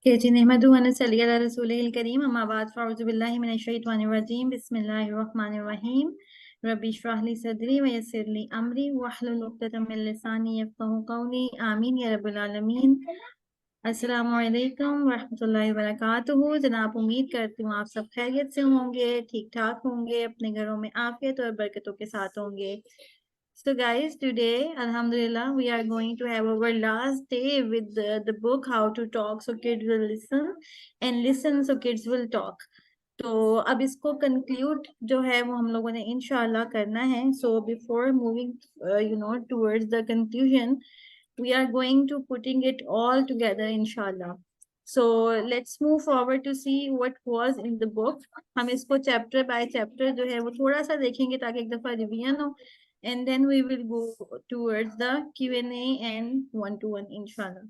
के जी नहमदुहु व नसल्ली अला रसूलिहिल करीम अम्मा बाद फ़अऊज़ु बिल्लाहि मिनश शैतानिर रजीम बिस्मिल्लाहिर रहमानिर रहीम रब्बि इश्रह ली सदरी व यस्सिर ली अमरी वहलुल उक़दतम मिन लिसानी यफ़क़हू क़ौली आमीन या रब्बल आलमीन। अस्सलामु अलैकुम व रहमतुल्लाहि व बरकातुहू। जनाब, उम्मीद करती हूँ आप सब खैरियत से होंगे, ठीक ठाक होंगे, अपने घरों में आफियत और बरकतों के साथ होंगे। So guys, today, Alhamdulillah, we are going to have our last day with the book How to Talk so Kids Will Listen and Listen so Kids Will Talk. तो अब इसको कंक्लूड जो है वो हम लोगों ने इंशाल्लाह करना है. So before moving, towards the conclusion, we are going to putting it all together inshallah. So let's move forward to see what was in the book. हम इसको chapter by chapter जो है वो थोड़ा सा देखेंगे ताकि एक दफा रिवीजन हो, and then we will go towards the Q&A and one-to-one inshallah.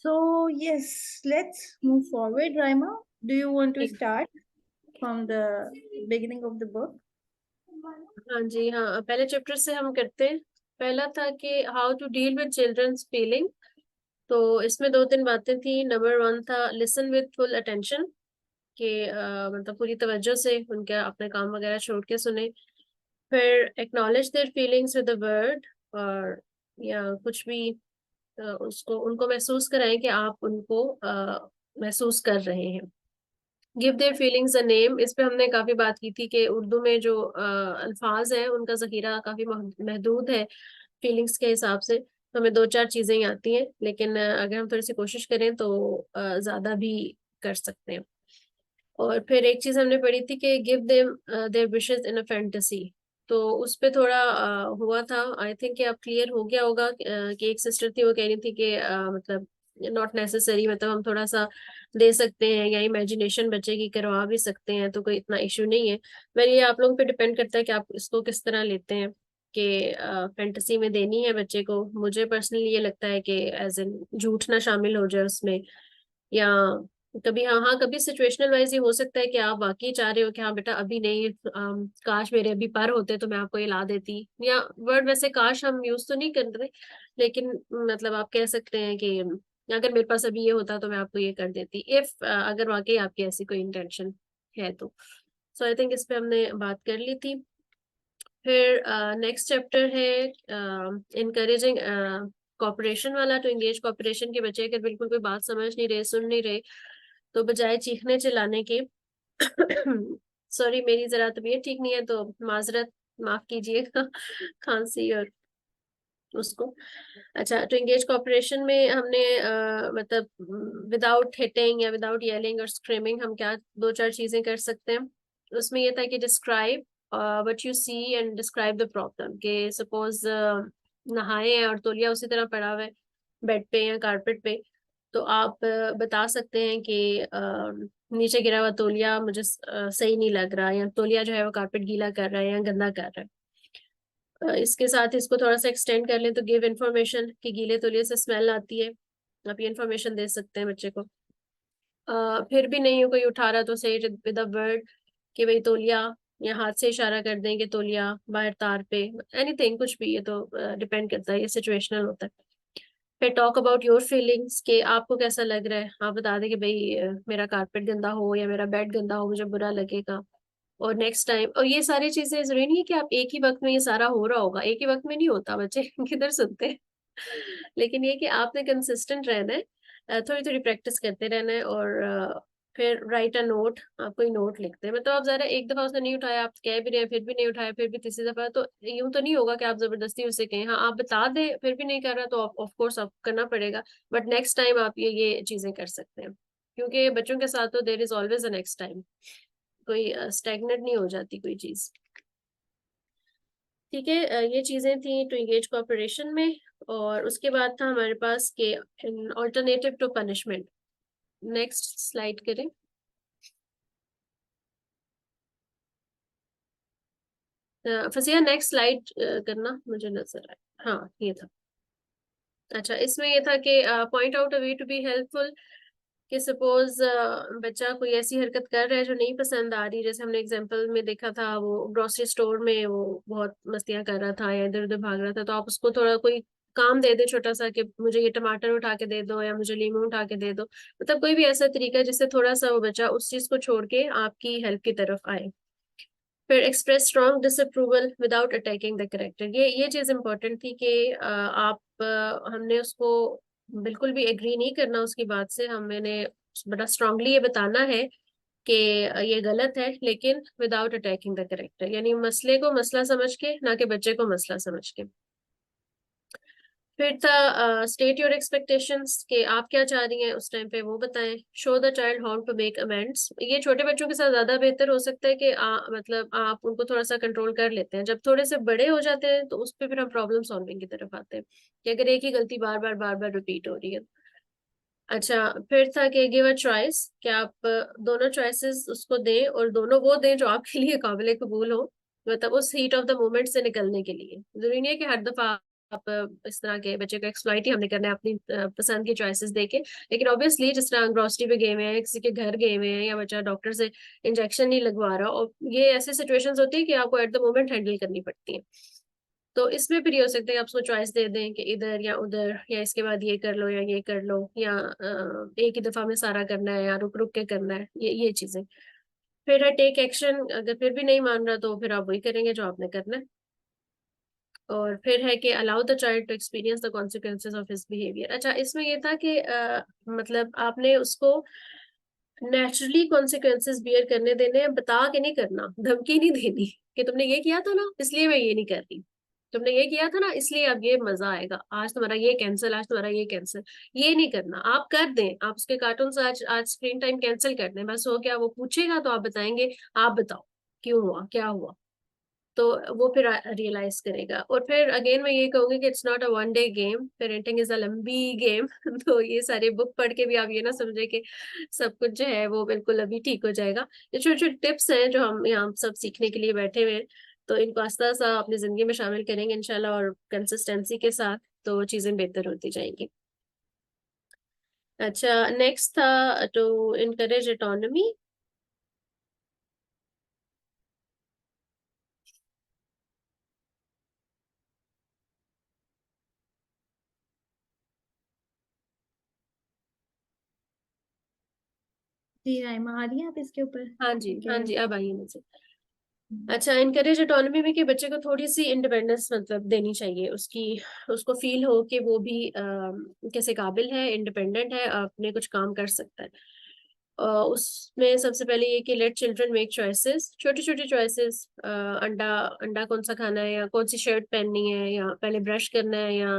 So yes, let's move forward. Raima, do you want to start from the beginning of the book? हाँ जी, हाँ, पहले चैप्टर से हम करते हैं। पहला था कि how to deal with children's feeling. तो इसमें दो तीन बातें थी। नंबर वन था लिसन विद फुल अटेंशन, कि मतलब पूरी तवज्जो से उनके अपने काम वगैरह छोड़ के सुने। फिर acknowledge their feelings with a word, और या कुछ भी उसको उनको महसूस कराएं कि आप उनको महसूस कर रहे हैं। Give their feelings a name, इस पे हमने काफी बात की थी कि उर्दू में जो अल्फाज है उनका जखीरा काफी महदूद है फीलिंग्स के हिसाब से। तो हमें दो चार चीजें ही आती हैं, लेकिन अगर हम थोड़ी सी कोशिश करें तो ज्यादा भी कर सकते हैं। और फिर एक चीज हमने पढ़ी थी कि give them their wishes in a fantasy. तो उस पे थोड़ा हुआ था। आई थिंक कि अब क्लियर हो गया होगा कि एक सिस्टर थी, वो कह रही थी कि मतलब नॉट नेसेसरी, मतलब हम थोड़ा सा दे सकते हैं या इमेजिनेशन बच्चे की करवा भी सकते हैं, तो कोई इतना इशू नहीं है। पर ये आप लोगों पे डिपेंड करता है कि आप इसको किस तरह लेते हैं कि फैंटेसी में देनी है बच्चे को। मुझे पर्सनली ये लगता है कि एज एन झूठ ना शामिल हो जाए उसमें, या कभी हाँ हाँ कभी सिचुएशनल वाइज ये हो सकता है कि आप वाकई चाह रहे हो कि हाँ बेटा अभी नहीं, काश मेरे अभी पर होते तो मैं आपको ये ला देती, या वर्ड वैसे काश हम यूज तो नहीं कर रहे, लेकिन मतलब आप कह सकते हैं कि अगर मेरे पास अभी ये होता तो मैं आपको ये कर देती, इफ अगर वाकई आपकी ऐसी कोई इंटेंशन है तो। सो आई थिंक इस पे हमने बात कर ली थी। फिर नेक्स्ट चैप्टर है इनकरेजिंग कॉपरेशन वाला, टू एंगेज कॉपरेशन के। बच्चे अगर बिल्कुल कोई बात समझ नहीं रहे, सुन नहीं रहे, तो बजाय चीखने चिल्लाने के सॉरी मेरी जरा तबीयत ठीक नहीं है तो माजरत, माफ कीजिएगा खांसी और उसको। अच्छा, टू एंगेज कॉपरेशन में हमने मतलब विदाउट हिटिंग या विदाउट येलिंग और स्क्रीमिंग हम क्या दो चार चीजें कर सकते हैं। उसमें ये था कि describe what you see and describe the problem. कि सपोज नहाए हैं और तौलिया उसी तरह पड़ा हुआ है बेड पे या कारपेट पे, तो आप बता सकते हैं कि नीचे गिरा हुआ तौलिया मुझे सही नहीं लग रहा, या तौलिया जो है वो कारपेट गीला कर रहा है या गंदा कर रहा है। इसके साथ इसको थोड़ा सा एक्सटेंड कर लें तो गिव इन्फॉर्मेशन, कि गीले तौलिए से स्मेल आती है, आप ये इन्फॉर्मेशन दे सकते हैं बच्चे को। फिर भी नहीं कोई उठा रहा तो से विद अ वर्ड, कि भाई तौलिया, या हाथ से इशारा कर दें कि तौलिया बाहर तार पे, एनीथिंग कुछ भी, ये तो डिपेंड करता है, ये सिचुएशनल होता है। फिर टॉक अबाउट योर फीलिंग्स, कि आपको कैसा लग रहा है, आप बता दें कि भाई मेरा कारपेट गंदा हो या मेरा बेड गंदा हो मुझे बुरा लगेगा, और नेक्स्ट टाइम। और ये सारी चीजें जरूरी नहीं है कि आप एक ही वक्त में ये सारा हो रहा होगा, एक ही वक्त में नहीं होता, बच्चे किधर सुनते हैं लेकिन ये कि आपने कंसिस्टेंट रहना है, थोड़ी थोड़ी प्रैक्टिस करते रहना है। और फिर राइट अ नोट, आप कोई नोट लिखते हैं, मतलब आप जरा एक दफा उसने नहीं उठाया, आप कह भी रहे हैं फिर भी नहीं उठाया, फिर भी तीसरी दफा, तो यूं तो नहीं होगा कि आप जबरदस्ती उसे कहें। हाँ, आप बता दें फिर भी नहीं कर रहा तो ऑफ कोर्स आप करना पड़ेगा, बट नेक्स्ट टाइम आप ये चीजें कर सकते हैं, क्योंकि बच्चों के साथ तो there is always a next time, कोई स्टेगनेट नहीं हो जाती कोई चीज। ठीक है, ये चीजें थी टू एंगेज कोऑपरेशन में। और उसके बाद था हमारे पास के alternative to punishment. Next slide करें। फसिया नेक्स्ट स्लाइड करना, मुझे नजर आया, हाँ ये था। अच्छा, इसमें ये था कि point out a way to be helpful, कि सपोज बच्चा कोई ऐसी हरकत कर रहा है जो नहीं पसंद आ रही, जैसे हमने एग्जांपल में देखा था, वो ग्रोसरी स्टोर में वो बहुत मस्तियां कर रहा था या इधर उधर भाग रहा था, तो आप उसको थोड़ा कोई काम दे दे छोटा सा कि मुझे ये टमाटर उठा के दे दो या मुझे लीमू उठा के दे दो, मतलब कोई भी ऐसा तरीका जिससे थोड़ा सा वो बच्चा उस चीज को छोड़ के आपकी हेल्प की तरफ आए। फिर express strong disapproval without attacking the character, ये चीज इंपॉर्टेंट थी कि हमने उसको बिल्कुल भी एग्री नहीं करना उसकी बात से, हमने बड़ा स्ट्रांगली ये बताना है कि ये गलत है, लेकिन विदाउट अटैकिंग द करेक्टर, यानी मसले को मसला समझ के, ना कि बच्चे को मसला समझ के। फिर था स्टेट योर एक्सपेक्टेशंस, कि आप क्या चाह रही हैं उस टाइम पे वो बताएं। Show the child how to make amends, ये छोटे बच्चों के साथ ज्यादा बेहतर हो सकता है कि मतलब आप उनको थोड़ा सा कंट्रोल कर लेते हैं। जब थोड़े से बड़े हो जाते हैं तो उस पर फिर हम प्रॉब्लम सॉल्विंग की तरफ आते हैं, कि अगर एक ही गलती बार बार रिपीट हो रही है। अच्छा, फिर था कि गिव अ चॉइस, कि आप दोनों चॉइसेस उसको दें और दोनों वो दें जो आपके लिए काबिल कबूल हो, मतलब उस हीट ऑफ द मोमेंट से निकलने के लिए। जरूरी नहीं है कि हर दफा आप इस तरह के बच्चे को एक्सप्लॉइट ही हमने करना है अपनी पसंद की चॉइसेस देके, लेकिन ऑब्वियसली जिस तरह ग्रोसरी पे गए हुए हैं, किसी के घर गए हुए हैं, या बच्चा डॉक्टर से इंजेक्शन नहीं लगवा रहा, और ये ऐसी सिचुएशंस होती है कि आपको एट द मोमेंट हैंडल करनी पड़ती है। तो इसमें फिर ये हो सकता है कि आप उसको चॉइस दे दें कि इधर या उधर, या इसके बाद ये कर लो या ये कर लो, या एक ही दफा में सारा करना है या रुक रुक के करना है, ये चीजें। फिर है टेक एक्शन, अगर फिर भी नहीं मान रहा तो फिर आप वही करेंगे जो आपने करना है। और फिर है कि allow the child to experience the consequences of his behaviour. अच्छा, इसमें ये था कि मतलब आपने उसको नेचुरली कॉन्सिक्वेंसेज बियर करने देने हैं, बता के नहीं करना, धमकी नहीं देनी कि तुमने ये किया था ना इसलिए मैं ये नहीं कर रही, तुमने ये किया था ना इसलिए अब ये मजा आएगा, आज तुम्हारा ये कैंसिल, आज तुम्हारा ये कैंसिल। ये नहीं करना, आप कर दें, आप उसके कार्टून से आज आज स्क्रीन टाइम कैंसिल कर दें, बस हो गया। वो पूछेगा तो आप बताएंगे, आप बताओ क्यों हुआ, क्या हुआ, तो वो फिर रियलाइज करेगा। और फिर अगेन मैं ये कहूंगी कि it's not a one day game, parenting is a लंबी गेम। तो ये सारे बुक पढ़ के भी आप ये ना समझे कि सब कुछ जो है वो बिल्कुल अभी ठीक हो जाएगा। ये छोटे छोटे टिप्स हैं जो हम यहाँ सब सीखने के लिए बैठे हुए हैं, तो इनको आस्ता आस्ता अपनी जिंदगी में शामिल करेंगे इंशाल्लाह, और कंसिस्टेंसी के साथ तो चीजें बेहतर होती जाएंगी। अच्छा, नेक्स्ट था टू इनकरेज ऑटोनॉमी। जी राइमा, आ रही है आप इसके ऊपर? हाँ जी, ठीक हाँ है। जी, अब आइए मुझे। अच्छा, इनकरेज ऑटोनॉमी में कि बच्चे को थोड़ी सी इंडिपेंडेंस मतलब देनी चाहिए, उसकी उसको फील हो कि वो भी कैसे काबिल है, इंडिपेंडेंट है, अपने कुछ काम कर सकता है। उसमें सबसे पहले ये कि लेट चिल्ड्रन मेक चॉइसेस, छोटी छोटी चॉइसेस, अंडा अंडा कौन सा खाना है, या कौन सी शर्ट पहननी है, या पहले ब्रश करना है, या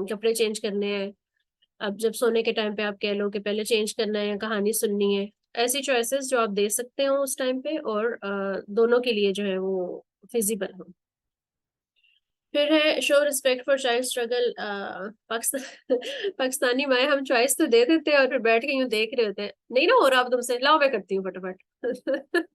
कपड़े चेंज करने हैं। अब जब सोने के टाइम पे आप कह लो कि पहले चेंज करना है या कहानी सुननी है, ऐसी चॉइसेस जो आप दे सकते हो उस टाइम पे, और दोनों के लिए जो है वो फिजिबल हो। फिर है show respect for child struggle. Pakistani माए हम चॉइस तो दे देते हैं और फिर बैठ के यूं देख रहे होते हैं, नहीं ना हो रहा अब तुमसे, लाओ मैं करती हूँ फटाफट।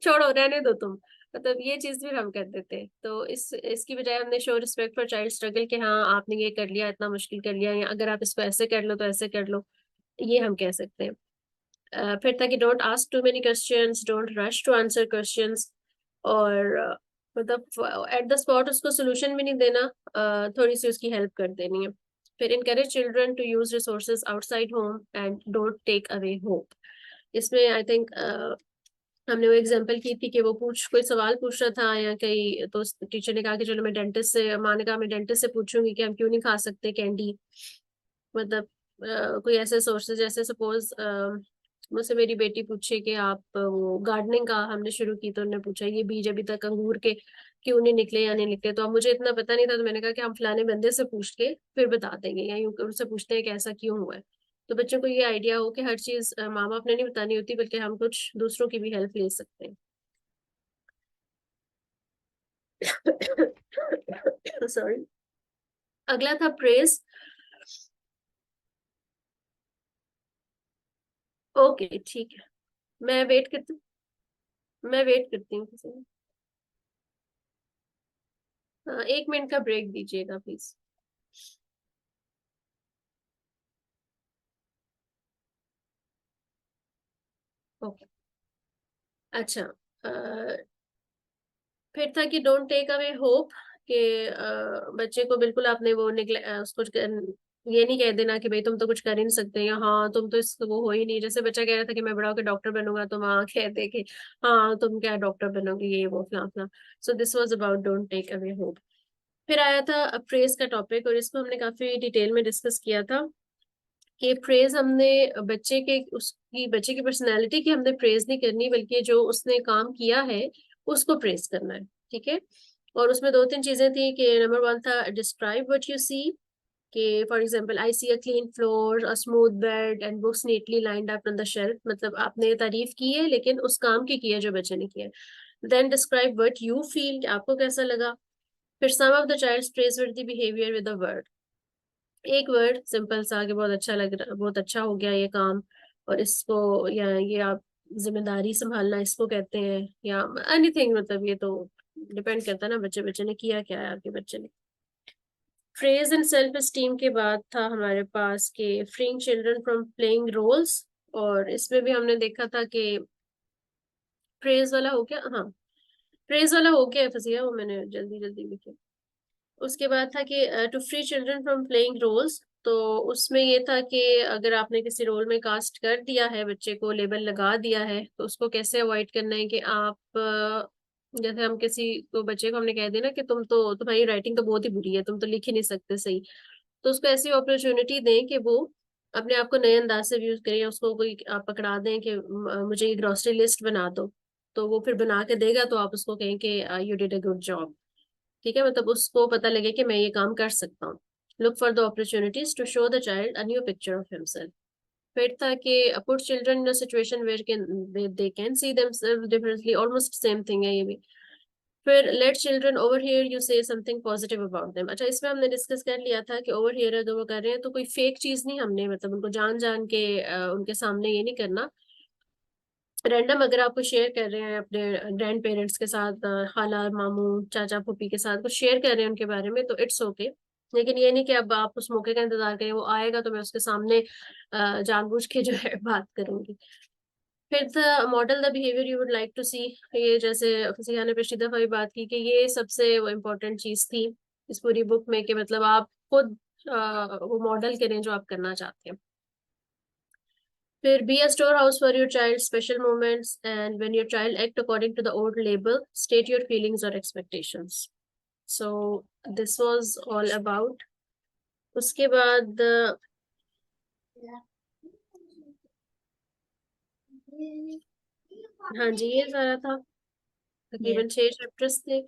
छोड़ो, रहने दो तुम, मतलब ये चीज भी हम कर देते हैं। तो इसकी बजाय हमने show respect for child struggle, कि हाँ आपने ये कर लिया, इतना मुश्किल कर लिया, या अगर आप इसको ऐसे कर लो तो ऐसे कर लो, ये हम कह सकते हैं। फिर था कि don't ask too many questions, don't rush to answer questions, और मतलब एट द स्पॉट उसको सोल्यूशन भी नहीं देना, थोड़ी सी उसकी हेल्प कर देनी है। फिर encourage children to use resources outside home and don't take away hope. इसमें आई थिंक हमने वो एग्जांपल की थी कि वो कोई सवाल पूछ रहा था या कहीं, तो टीचर ने कहा कि चलो मैं डेंटिस्ट से, माँ ने कहा मैं डेंटिस्ट से पूछूंगी कि हम क्यों नहीं खा सकते कैंडी, मतलब कोई ऐसे सोर्सेज, जैसे सपोज मुझसे मेरी बेटी पूछे कि आप वो गार्डनिंग का हमने शुरू की, तो उन्होंने पूछा ये बीज अभी तक अंगूर के क्यों नहीं निकले या नहीं निकले, तो अब मुझे इतना पता नहीं था, तो मैंने कहा कि हम फलाने बंदे से पूछ के फिर बता देंगे, या यूं उनसे पूछते हैं कि ऐसा क्यों हुआ है। तो बच्चों को ये आइडिया हो कि हर चीज माँ बाप ने नहीं बतानी होती, बल्कि हम कुछ दूसरों की भी हेल्प ले सकते हैं। सॉरी। अगला था प्रेज। ओके ठीक है, मैं वेट करती मैं वेट करती हूँ किसी में। हाँ, 1 मिनट का ब्रेक दीजिएगा प्लीज। ओके। अच्छा, फिर था कि डोंट टेक अवे होप, कि बच्चे को बिल्कुल आपने वो उसको ये नहीं कह देना कि भाई तुम तो कुछ कर ही नहीं सकते, या हाँ तुम तो इसको वो हो ही नहीं। जैसे बच्चा कह रहा था कि मैं बड़ा होकर डॉक्टर बनूंगा, तो वहाँ कह दे कि हाँ तुम क्या डॉक्टर बनोगे, ये वो फला फला। So this was about don't take away hope. फिर आया था प्रेज का टॉपिक, और इसको हमने काफी डिटेल में डिस्कस किया था कि प्रेज हमने बच्चे की पर्सनैलिटी की हमने प्रेज नहीं करनी, बल्कि जो उसने काम किया है उसको प्रेज करना है। ठीक है। और उसमें दो तीन चीजें थी कि नंबर वन था डिस्क्राइब व्हाट यू सी, कि for example I see a clean floor, a smooth bed and books neatly lined up on the shelf. मतलब आपने तारीफ की है लेकिन उस काम की है जो बच्चे ने किया है। Then describe what you feel, कि आपको कैसा लगा। फिर some of the child's praiseworthy behaviour with a word, एक वर्ड सिंपल सा कि बहुत अच्छा लग रहा, बहुत अच्छा हो गया ये काम, और इसको, या ये आप जिम्मेदारी संभालना इसको कहते हैं, या एनीथिंग। मतलब ये तो डिपेंड करता है ना बच्चे बच्चे ने किया क्या है आपके बच्चे ने। फ्रेज एंड सेल्फ एस्टीम के बाद था हमारे पास के freeing children from playing roles, और इसमें भी हमने देखा था कि फ्रेज वाला हो गया, हाँ फ्रेज वाला हो गया फसिया, वो मैंने जल्दी जल्दी लिखे। उसके बाद था कि to free children from playing roles, तो उसमें ये था कि अगर आपने किसी रोल में कास्ट कर दिया है, बच्चे को लेबल लगा दिया है, तो उसको कैसे अवॉइड करना है कि आप जैसे हम किसी को बच्चे को हमने कह दिया ना कि तुम्हारी राइटिंग तो बहुत ही बुरी है, तुम तो लिख ही नहीं सकते सही, तो उसको ऐसी अपॉर्चुनिटी दें कि वो अपने आप को नए अंदाज से यूज करें, या उसको कोई आप पकड़ा दें कि मुझे ये ग्रोसरी लिस्ट बना दो, तो वो फिर बना के देगा, तो आप उसको कहें कि you did a good job. ठीक है, मतलब उसको पता लगे कि मैं ये काम कर सकता हूँ। Look for the opportunities to show the child a new picture of himself. फिर था कि put children in a situation where can they can see themselves differently, almost same thing है ये भी। फिर let children overhear you say something positive about them. अच्छा, इसमें हमने डिस्कस कर लिया था कि ओवर हियर जो वो कर रहे हैं तो कोई फेक चीज नहीं, हमने मतलब उनको जान जान के उनके सामने ये नहीं करना। रैंडम अगर आपको शेयर कर रहे हैं अपने ग्रैंड पेरेंट्स के साथ, खाला मामू चाचा फूफी के साथ कुछ शेयर कर रहे हैं उनके बारे में, तो इट्स ओके। लेकिन ये नहीं कि अब आप उस मौके का इंतजार करें वो आएगा तो मैं उसके सामने जानबूझ के जो है बात करूंगी। फिर the model the behaviour you would like to see, ये जैसे फसीहा ने पिछली दफा भी बात की कि ये सबसे वो इम्पोर्टेंट चीज थी इस पूरी बुक में, कि मतलब आप खुद वो मॉडल करें जो आप करना चाहते हैं। फिर be a store house for your child special moments, and when your child act according to the old label state your feelings और expectations. So this was all about. उसके बाद हाँ जी ये सारा था, Yes. तकरीबन 6 चैप्टर्स थे।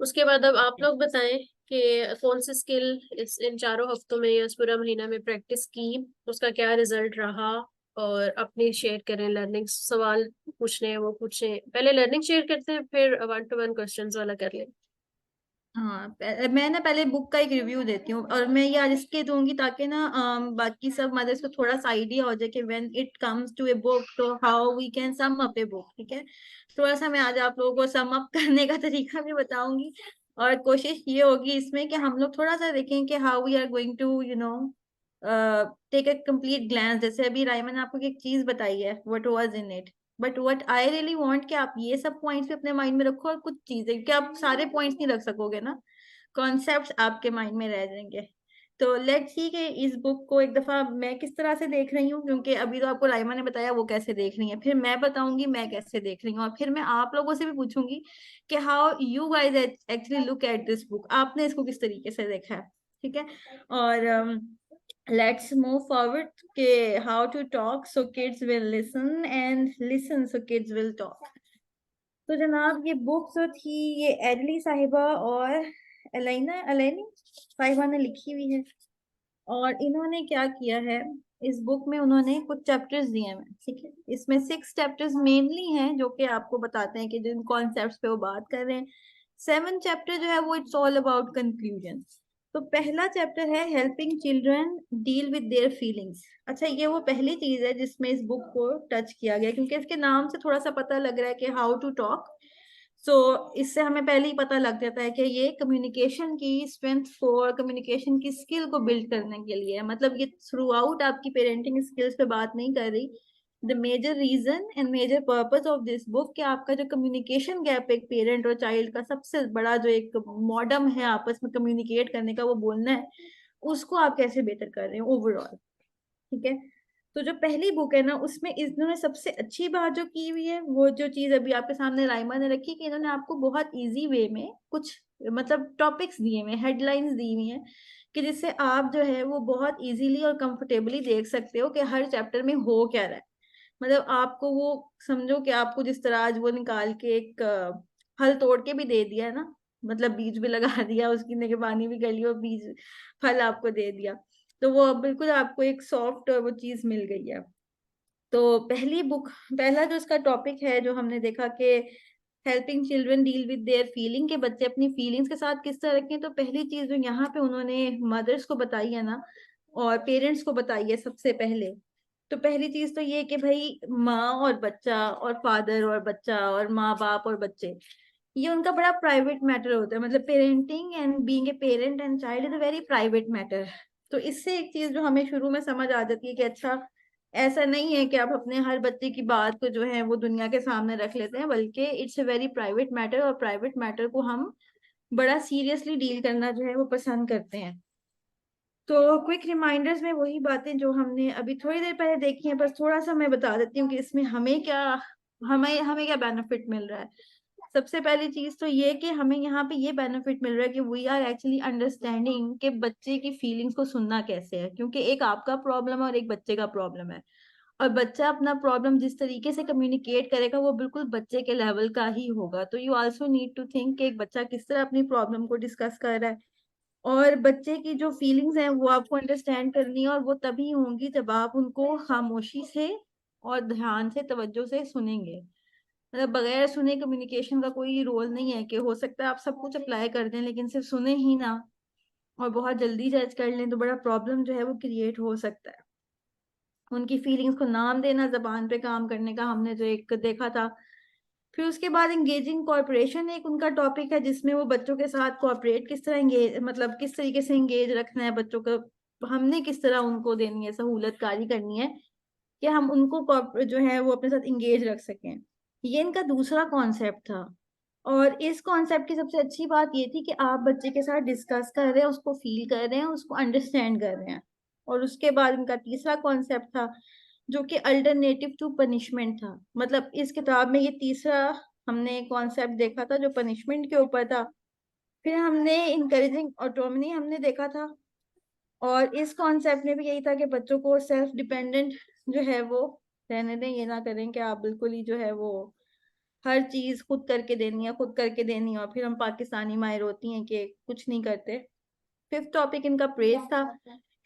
उसके बाद अब आप लोग बताएं कि कौन सी स्किल इस इन 4 हफ्तों में या इस पूरा महीना में प्रैक्टिस की, उसका क्या रिजल्ट रहा, और अपनी शेयर करें लर्निंग। सवाल पूछने हैं वो पूछें, पहले लर्निंग शेयर करते हैं फिर 1-to-1 क्वेश्चंस वाला कर लें। हाँ, मैं ना पहले बुक का एक रिव्यू देती हूँ, और मैं ये आज इसके दूंगी ताकि ना बाकी सब मदर्स को थोड़ा सा आइडिया हो जाए कि when it comes to a book तो how we can sum up a book. ठीक है, थोड़ा सा मैं आज आप लोगों को सम अप करने का तरीका भी बताऊंगी, और कोशिश ये होगी इसमें कि हम लोग थोड़ा सा देखें कि how we are going to take a complete glance. जैसे अभी रायमन ने आपको एक चीज बताई है what was in it, but what I really want कि आप ये सब पॉइंट्स भी अपने माइंड में रखो, और कुछ चीजें, क्योंकि आप सारे पॉइंट्स नहीं रख सकोगे ना, कॉन्सेप्ट्स आपके माइंड में रह जाएंगे। तो लेट्स सी कि इस बुक को एक दफा मैं किस तरह से देख रही हूँ, क्योंकि अभी तो आपको राइमा ने बताया वो कैसे देख रही है, फिर मैं बताऊंगी मैं कैसे देख रही हूँ, और फिर मैं आप लोगों से भी पूछूंगी कि how you guys actually look at this book, आपने इसको किस तरीके से देखा है। ठीक है, और लेट्स मूव फॉरवर्ड के how to talk so kids will listen, and listen so kids will talk. तो जनाब ये बुक जो थी ये एडली साहिबा और एलाइना एलाइनी साहिबा ने लिखी हुई है, और इन्होंने क्या किया है, इस बुक में उन्होंने कुछ चैप्टर्स दिए हैं। ठीक है, इसमें 6 चैप्टर्स मेनली हैं जो कि आपको बताते हैं कि जिन कॉन्सेप्ट्स पे वो बात कर रहे हैं। 7 चैप्टर जो है वो इट्स ऑल अबाउट कंक्लूजन। तो पहला चैप्टर है helping children deal with their feelings. अच्छा, ये वो पहली चीज है जिसमें इस बुक को टच किया गया, क्योंकि इसके नाम से थोड़ा सा पता लग रहा है कि हाउ टू टॉक। सो इससे हमें पहले ही पता लग जाता है कि ये कम्युनिकेशन की स्ट्रेंथ को और कम्युनिकेशन की स्किल को बिल्ड करने के लिए है। मतलब ये थ्रू आउट आपकी पेरेंटिंग स्किल्स पे बात नहीं कर रही, the major reason and major purpose of this book कि आपका जो कम्युनिकेशन गैप एक पेरेंट और चाइल्ड का सबसे बड़ा जो एक मॉडम है आपस में कम्युनिकेट करने का, वो बोलना है, उसको आप कैसे बेहतर कर रहे हैं ओवरऑल। ठीक है, तो जो पहली बुक है ना, उसमें इन्होंने सबसे अच्छी बात जो की हुई है, वो जो चीज अभी आपके सामने राइमा ने रखी, कि इन्होंने आपको बहुत इजी वे में कुछ मतलब टॉपिक्स दिए हुए, हेडलाइंस दी हुई हैं, कि जिससे आप जो है वो बहुत इजीली और कंफर्टेबली देख सकते हो कि हर चैप्टर में हो क्या रहा है। मतलब आपको वो समझो कि आपको जिस तरह आज वो निकाल के एक फल तोड़ के भी दे दिया है ना, मतलब बीज भी लगा दिया, उसकी निगरानी भी कर ली और बीज फल आपको दे दिया, तो वो अब बिल्कुल आपको एक सॉफ्ट वो चीज मिल गई है। तो पहली बुक, पहला जो इसका टॉपिक है जो हमने देखा कि helping children deal with their feeling, के बच्चे अपनी फीलिंग्स के साथ किस तरह रखें। तो पहली चीज जो यहाँ पे उन्होंने मदर्स को बताई है ना, और पेरेंट्स को बताई है सबसे पहले, तो पहली चीज तो ये कि भाई माँ और बच्चा और फादर और बच्चा और माँ बाप और बच्चे, ये उनका बड़ा प्राइवेट मैटर होता है। मतलब parenting and being a parent and child is a very private matter. तो इससे एक चीज जो हमें शुरू में समझ आ जाती है कि अच्छा, ऐसा नहीं है कि आप अपने हर बच्चे की बात को जो है वो दुनिया के सामने रख लेते हैं, बल्कि it's a very private matter, और प्राइवेट मैटर को हम बड़ा सीरियसली डील करना जो है वो पसंद करते हैं। तो क्विक रिमाइंडर्स में वही बातें जो हमने अभी थोड़ी देर पहले देखी हैं, बस थोड़ा सा मैं बता देती हूँ कि इसमें हमें क्या, हमें हमें क्या बेनिफिट मिल रहा है। सबसे पहली चीज तो ये कि हमें यहाँ पे ये बेनिफिट मिल रहा है कि वी आर एक्चुअली अंडरस्टैंडिंग कि बच्चे की फीलिंग्स को सुनना कैसे है, क्योंकि एक आपका प्रॉब्लम है और एक बच्चे का प्रॉब्लम है, और बच्चा अपना प्रॉब्लम जिस तरीके से कम्युनिकेट करेगा वो बिल्कुल बच्चे के लेवल का ही होगा। तो you also need to think कि एक बच्चा किस तरह अपनी प्रॉब्लम को डिस्कस कर रहा है, और बच्चे की जो फीलिंग्स हैं वो आपको अंडरस्टैंड करनी है, और वो तभी होंगी जब आप उनको खामोशी से और ध्यान से तवज्जो से सुनेंगे। मतलब बगैर सुने कम्युनिकेशन का कोई रोल नहीं है, कि हो सकता है आप सब कुछ अप्लाई कर दें लेकिन सिर्फ सुने ही ना और बहुत जल्दी जज कर लें, तो बड़ा प्रॉब्लम जो है वो क्रिएट हो सकता है। उनकी फीलिंग्स को नाम देना, जबान पे काम करने का हमने जो एक देखा था। फिर उसके बाद एंगेजिंग कॉर्पोरेशन एक उनका टॉपिक है, जिसमें वो बच्चों के साथ कॉर्पोरेट किस तरह एंगेज, मतलब किस तरीके से एंगेज रखना है बच्चों को, हमने किस तरह उनको देनी है, सहूलतकारी करनी है कि हम उनको जो है वो अपने साथ इंगेज रख सकें। ये इनका दूसरा कॉन्सेप्ट था। और इस कॉन्सेप्ट की सबसे अच्छी बात ये थी कि आप बच्चे के साथ डिस्कस कर रहे हैं, उसको फील कर रहे हैं, उसको अंडरस्टैंड कर रहे हैं। और उसके बाद इनका तीसरा कॉन्सेप्ट था जो कि अल्टरनेटिव टू पनिशमेंट था। मतलब इस किताब में ये तीसरा हमने कॉन्सेप्ट देखा था जो पनिशमेंट के ऊपर था। फिर हमने इनकरेजिंग ऑटोनॉमी हमने देखा था, और इस कॉन्सेप्ट में भी यही था कि बच्चों को सेल्फ डिपेंडेंट जो है वो रहने दें, ये ना करें कि आप बिल्कुल ही जो है वो हर चीज खुद करके देनी है, खुद करके देनी है, और फिर हम पाकिस्तानी माहिर होती हैं कि कुछ नहीं करते। फिफ्थ टॉपिक इनका प्रेस था।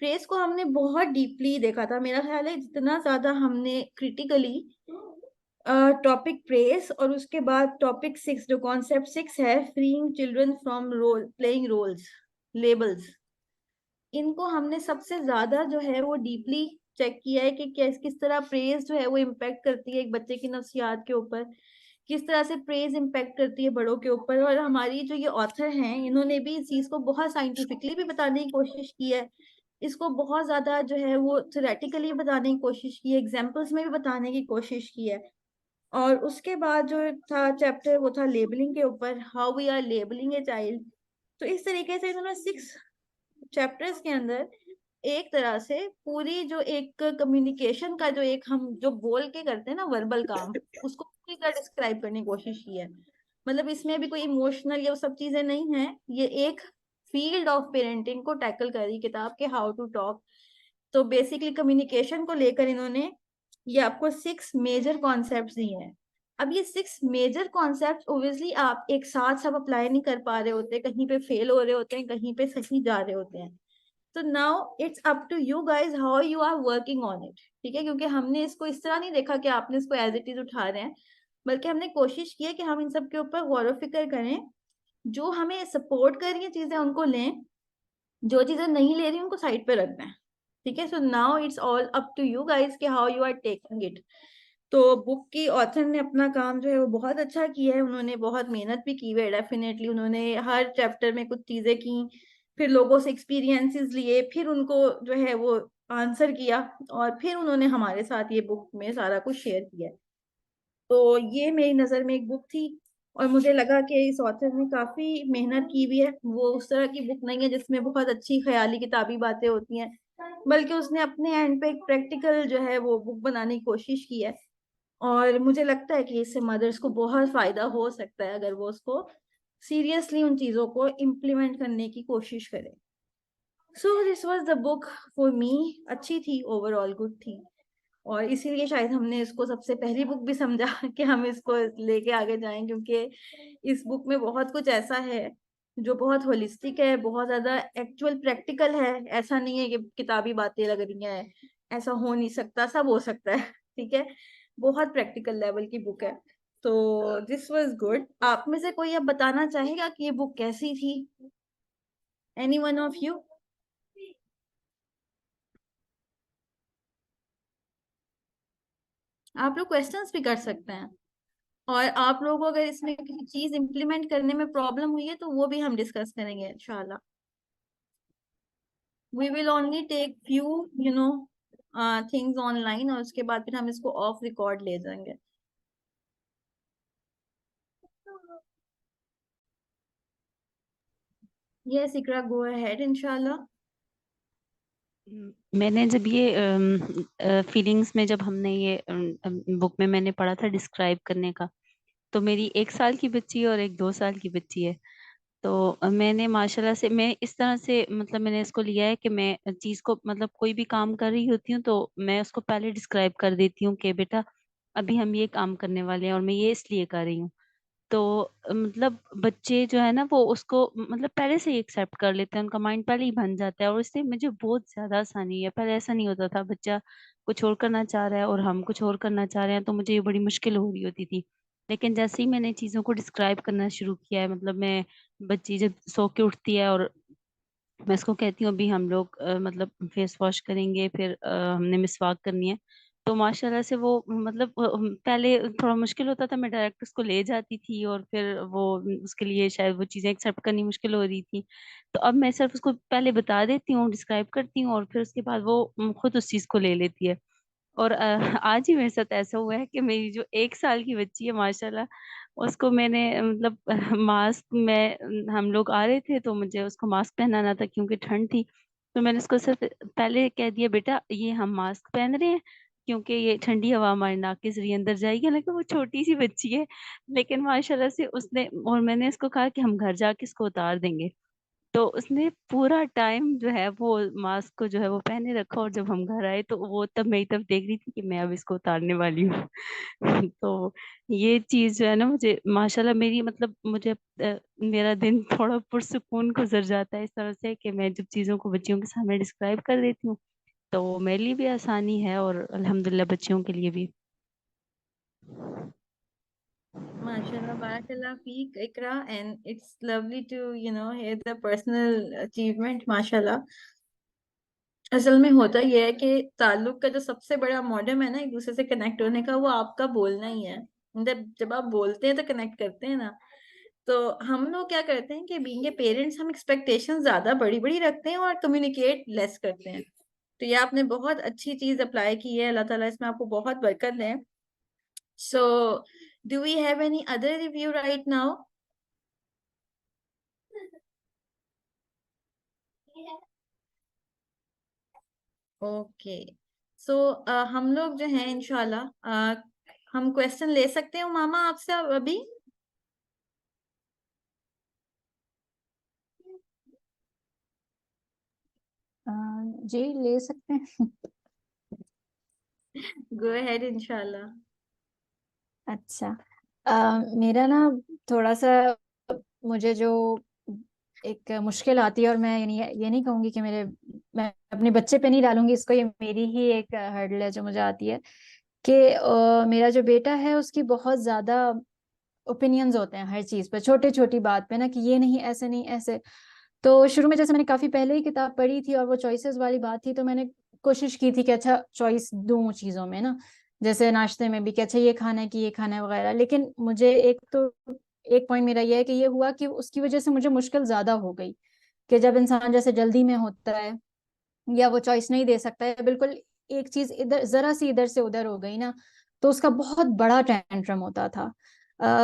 प्रेस को हमने बहुत डीपली देखा था, मेरा ख्याल है जितना ज्यादा हमने क्रिटिकली टॉपिक प्रेस, और उसके बाद टॉपिक 6 जो कॉन्सेप्ट 6 है, freeing children from role playing roles labels, इनको हमने सबसे ज्यादा जो है वो डीपली चेक किया है कि किस तरह प्रेज जो है वो इम्पेक्ट करती है एक बच्चे की नफ्सियात के ऊपर, किस तरह से प्रेज इम्पेक्ट करती है बड़ों के ऊपर। और हमारी जो ये ऑथर हैं, इन्होंने भी इस चीज को बहुत साइंटिफिकली भी बताने की कोशिश की है, इसको बहुत ज्यादा जो है वो थ्योरेटिकली बताने की कोशिश की है, एग्जाम्पल्स में भी बताने की कोशिश की है। और उसके बाद जो था चैप्टर वो था लेबलिंग के ऊपर, how we are labelling a child. तो इस तरीके से इन्होंने 6 चैप्टर्स के अंदर एक तरह से पूरी जो एक कम्युनिकेशन का जो एक हम जो बोल के करते हैं ना वर्बल काम, उसको पूरी तरह डिस्क्राइब करने की कोशिश की है। मतलब इसमें भी कोई इमोशनल या वो सब चीजें नहीं है, ये एक फील्ड ऑफ पेरेंटिंग को टैकल करी किताब के हाउ टू टॉक। तो बेसिकली कम्युनिकेशन को लेकर इन्होंने ये आपको 6 मेजर कॉन्सेप्ट दिए हैं। अब ये 6 मेजर कॉन्सेप्ट ओब्वियसली आप एक साथ सब अप्लाई नहीं कर पा रहे होते, कहीं पे फेल हो रहे होते हैं, कहीं पे सही जा रहे होते हैं। तो now it's up to you guys how you are working on it. ठीक है, क्योंकि हमने इसको इस तरह नहीं देखा कि आपने इसको एज इट इज उठा रहे हैं, बल्कि हमने कोशिश की है कि हम इन सब के ऊपर गौर व फिक्र करें, जो हमें सपोर्ट कर रही है चीजें उनको लें, जो चीजें नहीं ले रही उनको साइड पे रखना है। ठीक है, so now it's all up to you guys कि how you are taking it. तो बुक की ऑथर ने अपना काम जो है वो बहुत अच्छा किया है, उन्होंने बहुत मेहनत भी की है डेफिनेटली, उन्होंने हर चैप्टर में कुछ चीजें की, फिर लोगों से एक्सपीरियंसेस लिए, फिर उनको जो है वो आंसर किया और फिर उन्होंने हमारे साथ ये बुक में सारा कुछ शेयर किया। तो ये मेरी नज़र में एक बुक थी और मुझे लगा कि इस ऑथर ने काफ़ी मेहनत की हुई है। वो उस तरह की बुक नहीं है जिसमें बहुत अच्छी ख्याली किताबी बातें होती हैं, बल्कि उसने अपने एंड पे एक प्रैक्टिकल जो है वो बुक बनाने की कोशिश की है। और मुझे लगता है कि इससे मदर्स को बहुत फ़ायदा हो सकता है अगर वो उसको सीरियसली उन चीज़ों को इम्प्लीमेंट करने की कोशिश करें। सो this was the book for me. अच्छी थी, ओवरऑल गुड थी, और इसीलिए शायद हमने इसको सबसे पहली बुक भी समझा कि हम इसको लेके आगे जाएं, क्योंकि इस बुक में बहुत कुछ ऐसा है जो बहुत होलिस्टिक है, बहुत ज़्यादा एक्चुअल प्रैक्टिकल है। ऐसा नहीं है कि किताबी बातें लग रही हैं, ऐसा हो नहीं सकता, सब हो सकता है। ठीक है, बहुत प्रैक्टिकल लेवल की बुक है। तो दिस वाज गुड। आप में से कोई अब बताना चाहेगा कि ये बुक कैसी थी? Any one of you? आप लोग क्वेश्चंस भी कर सकते हैं, और आप लोगों को अगर इसमें किसी चीज इम्प्लीमेंट करने में प्रॉब्लम हुई है तो वो भी हम डिस्कस करेंगे इंशाल्लाह। We will only take few you know things online, और उसके बाद फिर हम इसको ऑफ रिकॉर्ड ले जाएंगे। यस इकरा, गो अहेड इंशाल्लाह। मैंने जब ये फीलिंग्स में जब हमने ये बुक में मैंने पढ़ा था डिस्क्राइब करने का, तो मेरी 1 साल की बच्ची है और एक 2 साल की बच्ची है। तो मैंने माशाल्लाह से मैं इस तरह से मतलब मैंने इसको लिया है कि मैं चीज़ को मतलब कोई भी काम कर रही होती हूँ तो मैं उसको पहले डिस्क्राइब कर देती हूँ कि बेटा अभी हम ये काम करने वाले हैं और मैं ये इसलिए कर रही हूँ। तो मतलब बच्चे जो है ना वो उसको मतलब पहले से ही एक्सेप्ट कर लेते हैं, उनका माइंड पहले ही बन जाता है और इससे मुझे बहुत ज्यादा आसानी है। पहले ऐसा नहीं होता था, बच्चा कुछ और करना चाह रहा है और हम कुछ और करना चाह रहे हैं तो मुझे ये बड़ी मुश्किल हो रही होती थी। लेकिन जैसे ही मैंने चीज़ों को डिस्क्राइब करना शुरू किया है, मतलब मैं बच्ची जब सो के उठती है और मैं इसको कहती हूँ अभी हम लोग मतलब फेस वॉश करेंगे, फिर हमने मिसवाक करनी है, तो माशाल्लाह से वो मतलब पहले थोड़ा मुश्किल होता था, मैं डायरेक्ट उसको ले जाती थी और फिर वो उसके लिए शायद वो चीज़ें एक्सेप्ट करनी मुश्किल हो रही थी। तो अब मैं सिर्फ उसको पहले बता देती हूँ, डिस्क्राइब करती हूँ और फिर उसके बाद वो खुद उस चीज़ को ले लेती है। और आज ही मेरे साथ ऐसा हुआ है कि मेरी जो 1 साल की बच्ची है माशाल्लाह, उसको मैंने मतलब मास्क में हम लोग आ रहे थे तो मुझे उसको मास्क पहनाना था क्योंकि ठंड थी। तो मैंने उसको सिर्फ पहले कह दिया बेटा ये हम मास्क पहन रहे हैं क्योंकि ये ठंडी हवा हमारे नाक के जरिए अंदर जाएगी। हालांकि वो छोटी सी बच्ची है, लेकिन माशाल्लाह से उसने, और मैंने इसको कहा कि हम घर जाके इसको उतार देंगे, तो उसने पूरा टाइम जो है वो मास्क को जो है वो पहने रखा और जब हम घर आए तो वो तब मेरी तरफ देख रही थी कि मैं अब इसको उतारने वाली हूँ। तो ये चीज जो है ना मुझे माशाल्लाह मेरी मतलब मुझे मेरा दिन थोड़ा पुरसुकून गुजर जाता है इस तरह से कि मैं जब चीजों को बच्चियों के सामने डिस्क्राइब कर देती हूँ तो वो मेरे लिए भी आसानी है और अल्हम्दुलिल्लाह बच्चियों के लिए भी। माशाल्लाह, बाराkallah फीक Iqra, and it's lovely to hear the personal achievement, माशाल्लाह। असल में होता यह है कि ताल्लुक का जो सबसे बड़ा मॉडर्न है ना एक दूसरे से कनेक्ट होने का, वो आपका बोलना ही है। जब जब आप बोलते हैं तो कनेक्ट करते हैं ना। तो हम लोग क्या करते हैं कि बीइंग ए पेरेंट्स हम एक्सपेक्टेशन ज्यादा बड़ी बड़ी रखते हैं और कम्युनिकेट लेस करते हैं। तो ये आपने बहुत अच्छी चीज अप्लाई की है, अल्लाह ताला इसमें आपको बहुत बरकत दे। So do we have any other review right now? Okay. So हम लोग जो हैं इंशाल्लाह हम क्वेश्चन ले सकते हैं मामा आपसे अभी? जी ले सकते हैं। गो अहेड इंशाल्लाह। अच्छा, मेरा ना थोड़ा सा, मुझे जो एक मुश्किल आती है, और मैं ये नहीं कहूंगी कि मैं अपने बच्चे पे नहीं डालूंगी इसको, ये मेरी ही एक हर्डल है जो मुझे आती है कि मेरा जो बेटा है उसकी बहुत ज्यादा ओपिनियंस होते हैं हर चीज पे, छोटी छोटी बात पे ना, कि ये नहीं, ऐसे नहीं, ऐसे। तो शुरू में जैसे मैंने काफी पहले ही किताब पढ़ी थी और वो चॉइसेस वाली बात थी, तो मैंने कोशिश की थी कि अच्छा चॉइस दूं चीजों में ना, जैसे नाश्ते में भी कि अच्छा ये खाना है कि ये खाना है वगैरह। लेकिन मुझे एक पॉइंट मेरा ये है कि ये हुआ कि उसकी वजह से मुझे मुश्किल ज्यादा हो गई, कि जब इंसान जैसे जल्दी में होता है या वो चॉइस नहीं दे सकता है, बिल्कुल एक चीज इधर जरा सी इधर से उधर हो गई ना तो उसका बहुत बड़ा टेंट्रम होता था।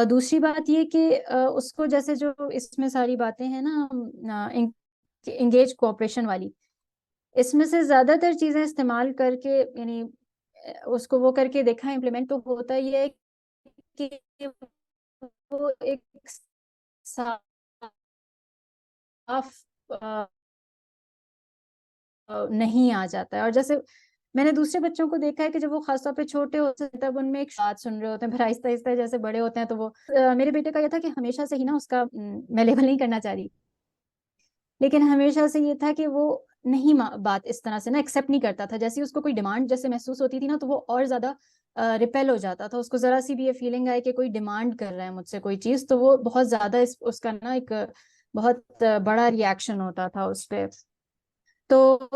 दूसरी बात ये कि उसको जैसे जो इसमें सारी बातें हैं ना इंगेज कोऑपरेशन वाली, इसमें से ज्यादातर चीजें इस्तेमाल करके यानी उसको वो करके देखा इम्प्लीमेंट, तो होता ये है कि वो एक साफ नहीं आ जाता है। और जैसे मैंने दूसरे बच्चों को देखा है कि जब वो खासतौर पे छोटे होते हैं तब उनमें एक बात सुन रहे होते हैं, फिर आहिस्ता आहिस्ता जैसे बड़े होते हैं तो वो मेरे बेटे का ये था कि हमेशा से ही ना उसका मैं लेबल नहीं करना चाह रही, लेकिन हमेशा से ये था कि वो नहीं बात इस तरह से ना एक्सेप्ट नहीं करता था। जैसे ही उसको कोई डिमांड जैसे महसूस होती थी ना तो वो और ज्यादा रिपेल हो जाता था। उसको जरा सी भी ये फीलिंग आए कि कोई डिमांड कर रहा है मुझसे कोई चीज, तो वो बहुत ज्यादा उसका ना एक बहुत बड़ा रिएक्शन होता था उस पे। तो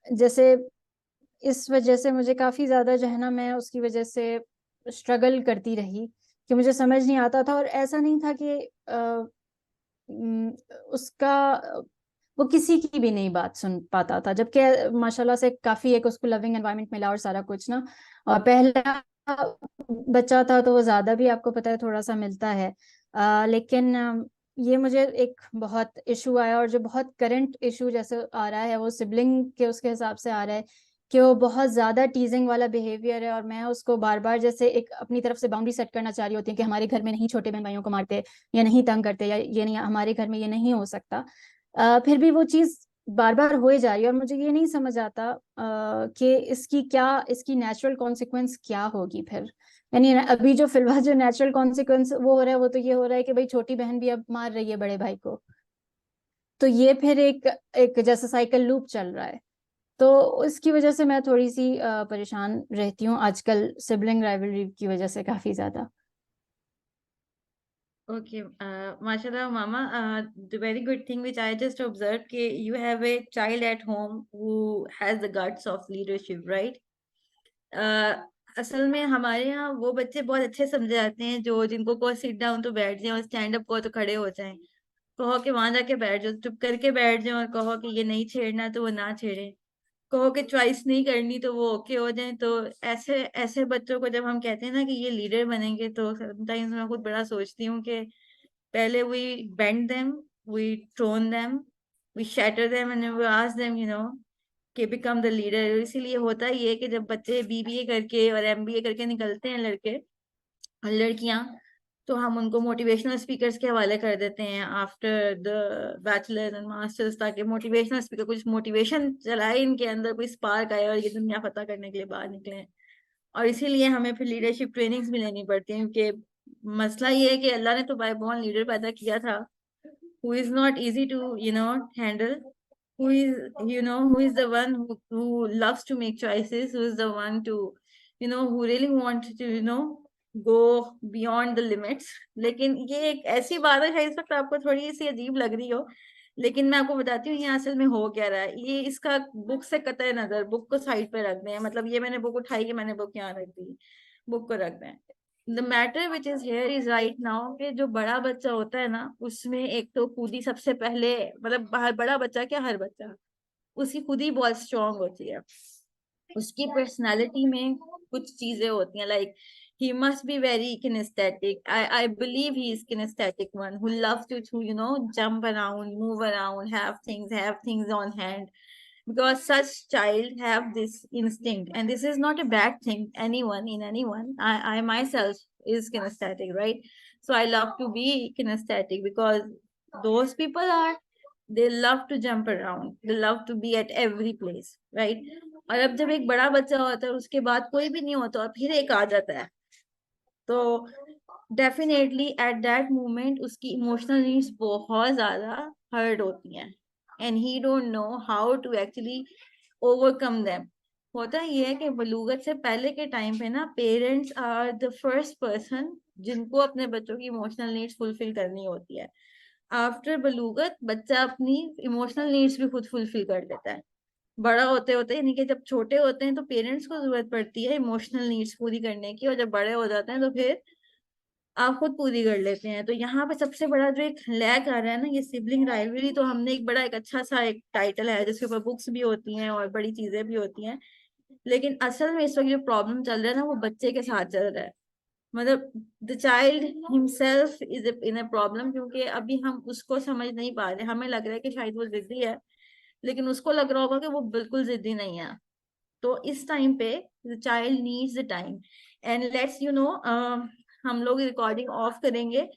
जैसे इस वजह से मुझे काफी ज्यादा जो है ना मैं उसकी वजह से स्ट्रगल करती रही कि मुझे समझ नहीं आता था। और ऐसा नहीं था कि उसका वो किसी की भी नहीं बात सुन पाता था, जबकि माशाल्लाह से काफी एक उसको लविंग एनवायरनमेंट मिला और सारा कुछ ना। और पहला बच्चा था तो वो ज्यादा भी आपको पता है थोड़ा सा मिलता है। लेकिन ये मुझे एक बहुत इशू आया, और जो बहुत करंट इशू जैसे आ रहा है वो सिबलिंग के उसके हिसाब से आ रहा है कि वो बहुत ज्यादा टीजिंग वाला बिहेवियर है। और मैं उसको बार बार जैसे एक अपनी तरफ से बाउंड्री सेट करना चाह रही होती है कि हमारे घर में नहीं छोटे बहन भाइयों को मारते या नहीं तंग करते, या ये नहीं हमारे घर में ये नहीं हो सकता। फिर भी वो चीज बार बार हो ही जा रही है, और मुझे ये नहीं समझ आता कि इसकी नेचुरल कॉन्सिक्वेंस क्या होगी फिर। यानी अभी जो फिलहाल जो नेचुरल कॉन्सिक्वेंस वो हो रहा है वो तो ये हो रहा है कि भाई छोटी बहन भी अब मार रही है बड़े भाई को, तो ये फिर एक एक जैसा साइकिल लूप चल रहा है। तो इसकी वजह से मैं थोड़ी सी परेशान रहती हूँ आजकल सिबलिंग राइवलरी की वजह से काफी ज्यादा। Okay, mashallah, Mama. The very good thing which I just observed, कि you have a child at home who has the guts of leadership, right? असल में हमारे यहाँ वो बच्चे बहुत अच्छे समझे जाते हैं जो जिनको को सिट डाउन तो बैठ जाए और स्टैंड अप को तो खड़े हो जाएं। कहो कि वहां जाके बैठ जाओ, चुप करके बैठ जाओ, और कहो कि ये नहीं छेड़ना तो वो ना छेड़े, कहो कि चॉइस नहीं करनी तो वो ओके हो जाए। तो ऐसे ऐसे बच्चों को जब हम कहते हैं ना कि ये लीडर बनेंगे, तो समटाइम्स मैं खुद बड़ा सोचती हूँ कि पहले we bend them, we tone them, we shatter them and we ask them, कि become the leader। इसीलिए होता ही है कि जब बच्चे बीबीए करके और एमबीए करके निकलते हैं लड़के और लड़कियां, तो हम उनको मोटिवेशनल स्पीकर्स के हवाले कर देते हैं after the bachelor and masters, ताकि मोटिवेशनल स्पीकर कुछ मोटिवेशन चलाए इनके अंदर, कोई स्पार्क आए और ये दुनिया फतह करने के लिए बाहर निकले। और इसीलिए हमें फिर लीडरशिप ट्रेनिंग्स भी लेनी पड़ती हैं, क्योंकि मसला ये है कि अल्लाह ने तो बाय बॉर्न लीडर पैदा किया था, who is not easy to handle, who is who is the one who loves to make choices, who is the one to who really want to go beyond the limits। लेकिन ये एक ऐसी बात है शायद इस वक्त आपको थोड़ी सी अजीब लग रही हो, लेकिन मैं आपको बताती हूँ ये असल में हो क्या रहा है। ये इसका बुक से कतई नजर, बुक को साइड पे रख दें, मतलब ये मैंने बुक उठाई कि मैंने बुक यहाँ रख दी, बुक को रख दें। The matter which is here is right now कि जो बड़ा बच्चा होता है ना, उसमें एक तो खुद ही सबसे पहले, मतलब बड़ा बच्चा क्या, हर बच्चा, उसकी खुद ही बहुत स्ट्रांग होती है। उसकी पर्सनालिटी में कुछ चीजें होती हैं, like he must be very kinesthetic. I believe he is kinesthetic one who loves to jump around, move around, have things on hand, because such child have this instinct, and this is not a bad thing anyone. I myself is kinesthetic, right? So I love to be kinesthetic because those people are, they love to jump around, they love to be at every place, right? और अब जब एक बड़ा बच्चा होता है उसके बाद कोई भी नहीं होता और फिर एक आ जाता है, तो डेफिनेटली एट दैट मोमेंट उसकी इमोशनल नीड्स बहुत ज्यादा हर्ट होती हैं, and he don't know how to actually overcome them. होता ये है कि बलूगत से पहले के टाइम पे ना parents are the first person जिनको अपने बच्चों की इमोशनल नीड्स फुलफिल करनी होती है। आफ्टर बलूगत बच्चा अपनी इमोशनल नीड्स भी खुद फुलफिल कर देता है। बड़ा होते होते यानी कि जब छोटे होते हैं तो पेरेंट्स को जरूरत पड़ती है इमोशनल नीड्स पूरी करने की, और जब बड़े हो जाते हैं तो फिर आप खुद पूरी कर लेते हैं। तो यहाँ पे सबसे बड़ा जो एक लैक आ रहा है ना, ये सिबलिंग राइवलरी, तो हमने एक बड़ा एक अच्छा सा एक टाइटल है जिसके ऊपर बुक्स भी होती हैं और बड़ी चीजें भी होती हैं, लेकिन असल में इस वक्त जो प्रॉब्लम चल रहा है ना वो बच्चे के साथ चल रहा है। मतलब the child himself is in a problem, क्योंकि अभी हम उसको समझ नहीं पा रहे। हमें लग रहा है कि शायद वो जिद्दी है, लेकिन उसको लग रहा होगा कि वो बिल्कुल जिद्दी नहीं है। तो इस टाइम पे the child needs the time, and let's हम लोग रिकॉर्डिंग ऑफ करेंगे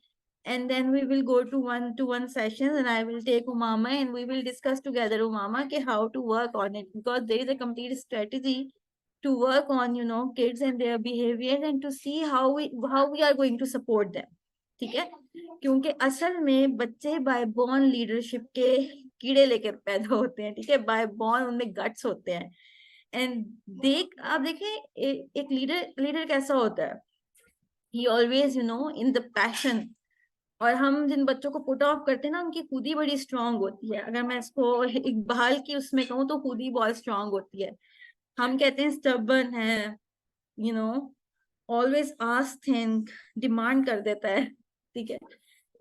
and then we will go to one sessions and I will take Umama and we will discuss together Umama ke how to work on it, because there is a complete strategy to work on kids and their behavior and to see how we are going to support them. ठीक है, क्योंकि असल में बच्चे bye born leadership के कीड़े लेकर पैदा होते हैं। ठीक है, बाय बॉर्न उनमें गट्स होते हैं। एंड आप देखें एक लीडर कैसा होता है, ही ऑलवेज इन द पैशन। और हम जिन बच्चों को पुट ऑफ करते हैं ना, उनकी खुदी बड़ी स्ट्रांग होती है। अगर मैं इसको इकबाल की उसमें कहूँ तो खुदी बहुत स्ट्रांग होती है। हम कहते हैं स्टबर्न है, you know always ask think, demand कर देता है। ठीक है,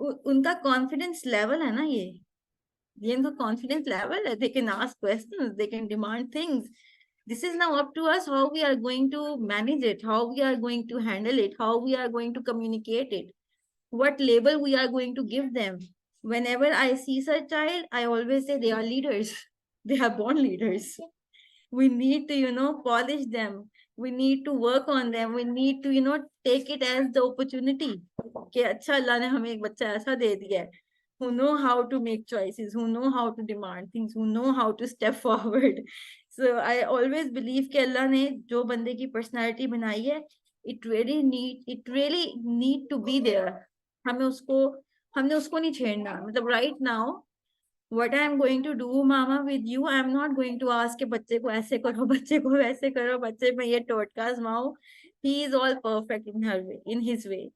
उनका कॉन्फिडेंस लेवल है ना, ये इनका कॉन्फिडेंस लेवल है। They can ask questions, they can demand things. This is now up to us how we are going to manage it, how we are going to handle it, how we are going to communicate it, what label we are going to give them. Whenever I see such child, I always say they are leaders. They are born leaders. We need to polish them. We need to work on them. We need to take it as the opportunity कि अच्छा अल्लाह ने हमें एक बच्चा ऐसा दे दिया है who know how to make choices, who know how to demand things, who know how to step forward. So I always believe कि अल्लाह ने जो बंदे की personality बनाई है, it really need to be there. हमने उसको नहीं छेड़ना। मतलब right now what I am going to do mama with you, I am not going to ask के बच्चे को ऐसे करो, बच्चे को वैसे करो, बच्चे में ये टोटका आजमाओ। He is all perfect in her way, in his way.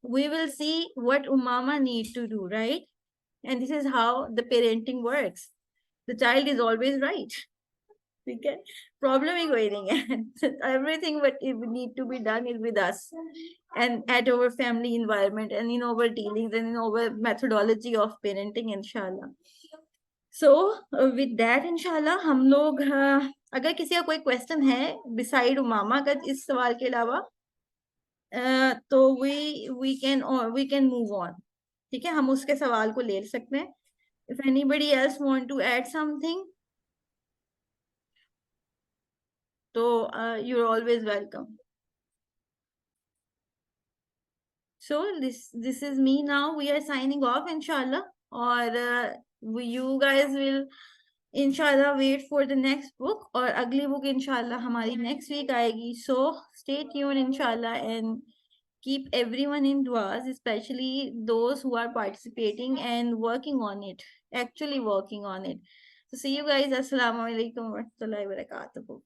We will see what Umama need to do, right? And this is how the parenting works. The child is always right. ठीक है, problem ही कोई नहीं है। Everything what need to be done is with us and at our family environment and in our dealings and in our methodology of parenting, inshallah. So with that inshallah हम लोग अगर किसी का कोई क्वेश्चन है बिसाइड उमामा का इस सवाल के अलावा, तो we can move on. ठीक है, हम उसके सवाल को ले सकते हैं। If anybody else want to add something, तो you're always welcome. So this is me now. We are signing off inshallah, or you guys will inshallah wait for the next book, और अगली book inshallah हमारी next week आएगी. So stay tuned inshallah and keep everyone in duas, especially those who are participating and working on it, actually working on it. So see you guys. Assalamu alaikum wa rahmatullahi wa barakatuh.